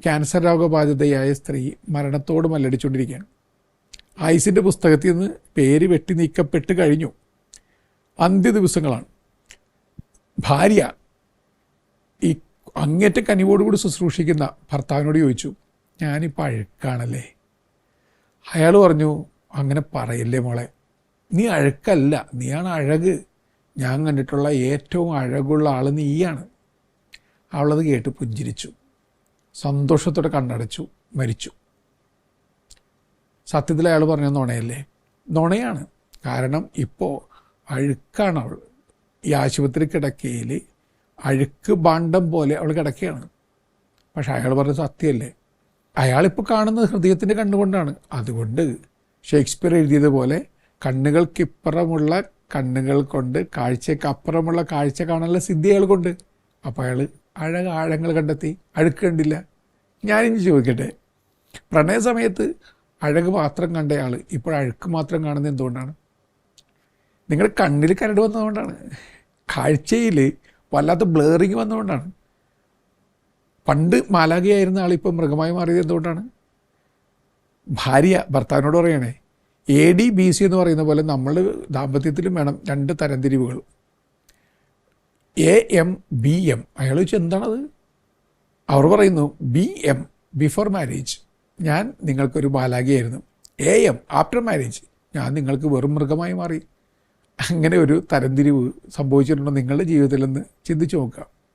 Cancer രോഗബാധിതയായ സ്ത്രീ മരണത്തോട് മല്ലടിച്ചുകൊണ്ടിരിക്കുകയാണ്. ആയുസിൻ്റെ പുസ്തകത്തിൽ നിന്ന് പേര് വെട്ടി നീക്കപ്പെട്ട് കഴിഞ്ഞു. അന്ത്യ ദിവസങ്ങളാണ്. ഭാര്യ ഈ അങ്ങേറ്റ കനിവോടുകൂടി ശുശ്രൂഷിക്കുന്ന ഭർത്താവിനോട് ചോദിച്ചു, ഞാനിപ്പോൾ അഴുക്കാണല്ലേ? അയാൾ പറഞ്ഞു, അങ്ങനെ പറയല്ലേ മോളെ, നീ അഴുക്കല്ല, നീയാണ് അഴക്. ഞാൻ കണ്ടിട്ടുള്ള ഏറ്റവും അഴകുള്ള ആൾ നീയാണ്. അവളത് കേട്ട് പുഞ്ചിരിച്ചു, സന്തോഷത്തോടെ കണ്ണടച്ചു, മരിച്ചു. സത്യത്തിൽ അയാൾ പറഞ്ഞത് നുണയല്ലേ? നുണയാണ്. കാരണം ഇപ്പോൾ അഴുക്കാണ് അവൾ. ഈ ആശുപത്രി കിടക്കയിൽ അഴുക്ക് ഭാണ്ഡം പോലെ അവൾ കിടക്കുകയാണ്. പക്ഷെ അയാൾ പറഞ്ഞ സത്യമല്ലേ? അയാളിപ്പോൾ കാണുന്നത് ഹൃദയത്തിൻ്റെ കണ്ണുകൊണ്ടാണ്. അതുകൊണ്ട് ഷേക്സ്പിയർ എഴുതിയതുപോലെ കണ്ണുകൾക്കിപ്പുറമുള്ള കണ്ണുകൾ കൊണ്ട് കാഴ്ചയ്ക്കപ്പുറമുള്ള കാഴ്ച കാണാനുള്ള സിദ്ധി അയാൾ കൊണ്ട്. അപ്പോൾ അയാൾ ആഴങ്ങൾ കണ്ടെത്തി, അഴുക്ക് കണ്ടില്ല. ഞാനിനി ചോദിക്കട്ടെ, പ്രണയ സമയത്ത് അഴക് മാത്രം കണ്ടയാൾ ഇപ്പോൾ അഴുക്ക് മാത്രം കാണുന്നത് എന്തുകൊണ്ടാണ്? നിങ്ങളുടെ കണ്ണിൽ കരട് വന്നതുകൊണ്ടാണ്. കാഴ്ചയിൽ വല്ലാത്ത ബ്ലറിങ് വന്നതുകൊണ്ടാണ്. പണ്ട് മാലാഖയായിരുന്ന ആളിപ്പോൾ മൃഗമായി മാറിയത് എന്തുകൊണ്ടാണ്? ഭാര്യ ഭർത്താവിനോട് പറയണേ, ADBC എന്ന് പറയുന്ന പോലെ നമ്മൾ ദാമ്പത്യത്തിലും വേണം 2 തരംതിരിവുകൾ. AM BM. അയാൾ ചോദിച്ചു, എന്താണത്? അവർ പറയുന്നു, BM ബിഫോർ മാരേജ്, ഞാൻ നിങ്ങൾക്കൊരു മാലാഖയായിരുന്നു. AM ആഫ്റ്റർ മാരേജ്, ഞാൻ നിങ്ങൾക്ക് വെറും മൃഗമായി മാറി. അങ്ങനെ ഒരു തരംതിരിവ് സംഭവിച്ചിട്ടുണ്ടോ നിങ്ങളുടെ ജീവിതത്തിലെന്ന് ചിന്തിച്ച് നോക്കുക.